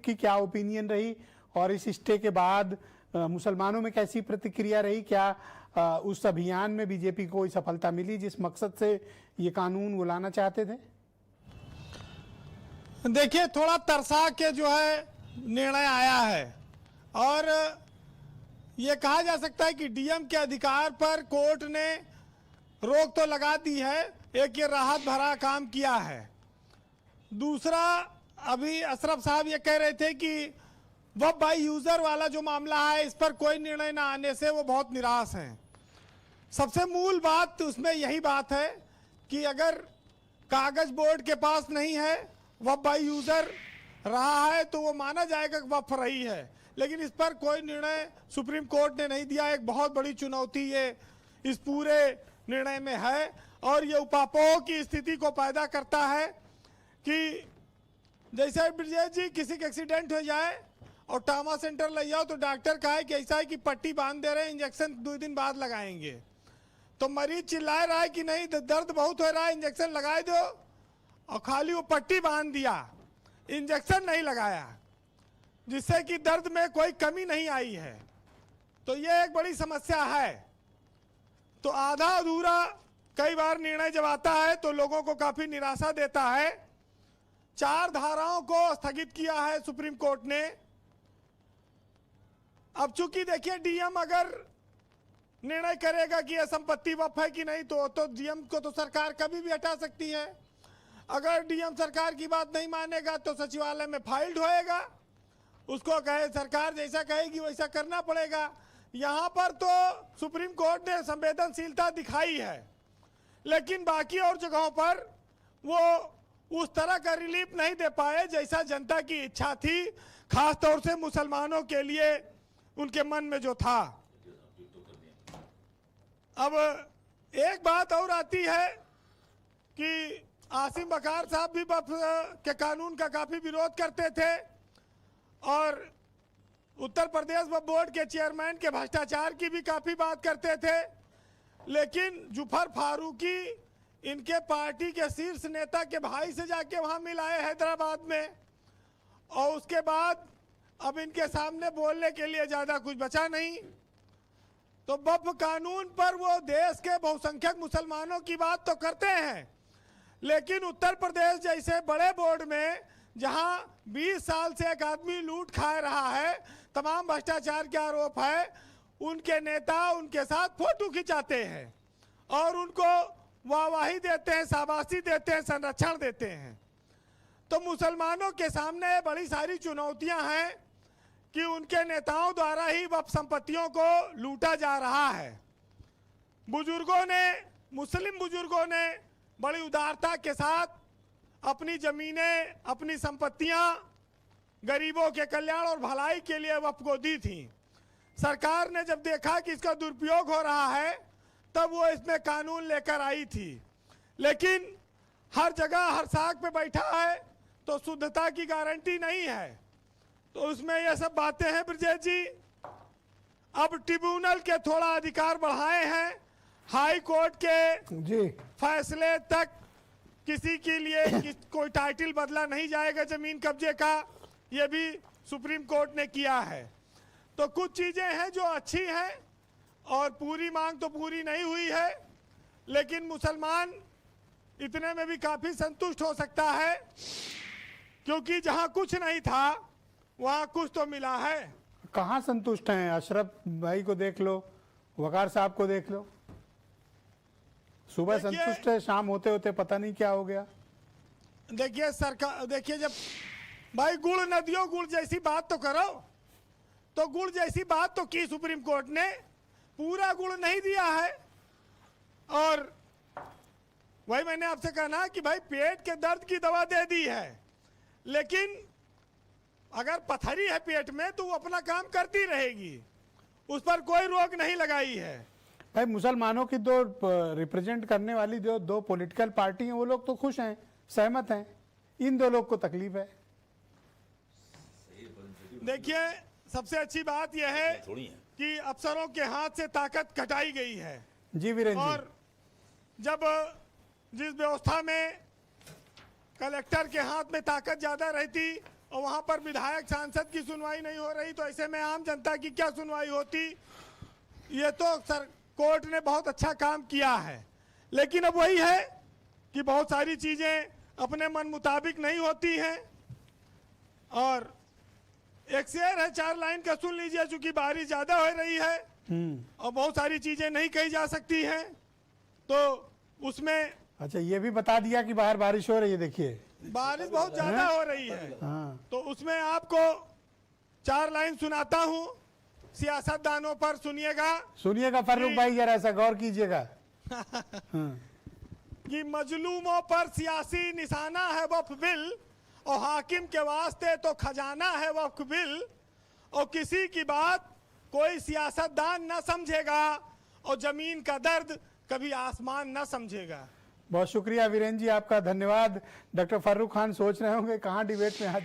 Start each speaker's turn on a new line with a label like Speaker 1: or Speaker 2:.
Speaker 1: Public की क्या opinion रही और इस स्टे के बाद मुसलमानों में कैसी प्रतिक्रिया रही? क्या उस अभियान में बीजेपी को कोई सफलता मिली जिस मकसद से ये कानून वो लाना चाहते थे?
Speaker 2: देखिए, थोड़ा तरसा के जो है निर्णय आया है और ये कहा जा सकता है कि डीएम के अधिकार पर कोर्ट ने रोक तो लगा दी है। एक ये राहत भरा काम किया है। दूसरा, अभी अशरफ साहब ये कह रहे थे कि वब बाई यूजर वाला जो मामला है इस पर कोई निर्णय ना आने से वो बहुत निराश हैं। सबसे मूल बात उसमें यही बात है कि अगर कागज बोर्ड के पास नहीं है, वब बाई यूजर रहा है, तो वो माना जाएगा कि वफ रही है, लेकिन इस पर कोई निर्णय सुप्रीम कोर्ट ने नहीं दिया। एक बहुत बड़ी चुनौती ये इस पूरे निर्णय में है और ये उपापोह की स्थिति को पैदा करता है कि जैसे ब्रिजेश जी किसी का एक्सीडेंट हो जाए और ट्रामा सेंटर ले जाओ तो डॉक्टर कहे कि ऐसा है कि पट्टी बांध दे रहे हैं, इंजेक्शन 2 दिन बाद लगाएंगे, तो मरीज चिल्ला रहा है कि नहीं दर्द बहुत हो रहा है, इंजेक्शन लगा दो, और खाली वो पट्टी बांध दिया, इंजेक्शन नहीं लगाया, जिससे कि दर्द में कोई कमी नहीं आई है। तो ये एक बड़ी समस्या है। तो आधा अधूरा कई बार निर्णय जब आता है तो लोगों को काफी निराशा देता है। 4 धाराओं को स्थगित किया है सुप्रीम कोर्ट ने। अब चूंकि देखिए, डीएम अगर निर्णय करेगा कि यह संपत्ति वफ है कि नहीं, तो डीएम को तो सरकार कभी भी हटा सकती है। अगर डीएम सरकार की बात नहीं मानेगा तो सचिवालय में फाइल्ड होएगा, उसको कहे सरकार जैसा कहेगी वैसा करना पड़ेगा। यहां पर तो सुप्रीम कोर्ट ने संवेदनशीलता दिखाई है, लेकिन बाकी और जगहों पर वो उस तरह का रिलीफ नहीं दे पाए जैसा जनता की इच्छा थी, खास तौर से मुसलमानों के लिए उनके मन में जो था। अब एक बात और आती है कि आसिम बकार साहब भी वक्फ के कानून का काफी विरोध करते थे और उत्तर प्रदेश वक्फ बोर्ड के चेयरमैन के भ्रष्टाचार की भी काफी बात करते थे, लेकिन जुफर फारूकी इनके पार्टी के शीर्ष नेता के भाई से जाके वहां मिलाए हैदराबाद में, और उसके बाद अब इनके सामने बोलने के लिए ज्यादा कुछ बचा नहीं। तो वक्फ कानून पर वो देश के बहुसंख्यक मुसलमानों की बात तो करते हैं, लेकिन उत्तर प्रदेश जैसे बड़े बोर्ड में जहां 20 साल से एक आदमी लूट खा रहा है, तमाम भ्रष्टाचार के आरोप है, उनके नेता उनके साथ फोटो खिंचाते हैं और उनको वाहवाही देते हैं, शाबाशी देते हैं, संरक्षण देते हैं। तो मुसलमानों के सामने बड़ी सारी चुनौतियां हैं कि उनके नेताओं द्वारा ही वक्फ संपत्तियों को लूटा जा रहा है। बुजुर्गों ने, मुस्लिम बुजुर्गों ने बड़ी उदारता के साथ अपनी जमीनें, अपनी संपत्तियां गरीबों के कल्याण और भलाई के लिए वक्फ को दी थी। सरकार ने जब देखा कि इसका दुरुपयोग हो रहा है तब वो इसमें कानून लेकर आई थी, लेकिन हर जगह हर साख पे बैठा है तो शुद्धता की गारंटी नहीं है। तो उसमें ये सब बातें हैं ब्रजेश जी। अब ट्रिब्यूनल के थोड़ा अधिकार बढ़ाए हैं, हाई कोर्ट के फैसले तक किसी के लिए कोई टाइटल बदला नहीं जाएगा जमीन कब्जे का, ये भी सुप्रीम कोर्ट ने किया है। तो कुछ चीजें हैं जो अच्छी हैं और पूरी मांग तो पूरी नहीं हुई है, लेकिन मुसलमान इतने में भी काफी संतुष्ट हो सकता है, क्योंकि जहां कुछ नहीं था वहां कुछ तो मिला है।
Speaker 1: कहाँ संतुष्ट हैं? अशरफ भाई को देख लो, वकार साहब को देख लो, सुबह संतुष्ट है, शाम होते होते पता नहीं क्या हो गया।
Speaker 2: देखिए सरकार, देखिए जब भाई गुड़ नदियों गुड़ जैसी बात तो करो, तो गुड़ जैसी बात तो की सुप्रीम कोर्ट ने, पूरा गुड़ नहीं दिया है। और वही मैंने आपसे कहा ना कि भाई पेट के दर्द की दवा दे दी है, लेकिन अगर पथरी है पेट में तो वो अपना काम करती रहेगी, उस पर कोई रोक नहीं लगाई है।
Speaker 1: भाई मुसलमानों की दो रिप्रेजेंट करने वाली जो 2 पॉलिटिकल पार्टी हैं वो लोग तो खुश हैं, सहमत हैं, इन 2 लोग को तकलीफ है।
Speaker 2: देखिए सबसे अच्छी बात यह है कि अफसरों के हाथ से ताकत कटाई गई है।
Speaker 1: जी वीरेंद्र,
Speaker 2: और जब जिस व्यवस्था में कलेक्टर के हाथ में ताकत ज्यादा रहती और वहां पर विधायक सांसद की सुनवाई नहीं हो रही, तो ऐसे में आम जनता की क्या सुनवाई होती। ये तो सर कोर्ट ने बहुत अच्छा काम किया है, लेकिन अब वही है कि बहुत सारी चीजें अपने मन मुताबिक नहीं होती हैं। और एक शेर है 4 लाइन का, सुन लीजिए, चूंकि बारिश ज्यादा हो रही है और बहुत सारी चीजें नहीं कही जा सकती हैं, तो उसमें
Speaker 1: अच्छा ये भी बता दिया कि बाहर बारिश हो रही है, देखिए
Speaker 2: बारिश बहुत ज्यादा हो रही है।
Speaker 1: हाँ
Speaker 2: तो उसमें आपको 4 लाइन सुनाता हूं, सियासतदानों पर सुनिएगा
Speaker 1: सुनिएगा फारूक भाई, जरा ऐसा गौर कीजिएगा। हाँ।
Speaker 2: कि मजलूमों पर सियासी निशाना है वक्फ बिल, और हाकिम के वास्ते तो खजाना है वक्फ बिल, और किसी की बात कोई सियासतदान न समझेगा, और जमीन का दर्द कभी आसमान न समझेगा।
Speaker 1: बहुत शुक्रिया वीरेंद्र जी, आपका धन्यवाद। डॉक्टर फारूक खान सोच रहे होंगे कहाँ डिबेट में हाथ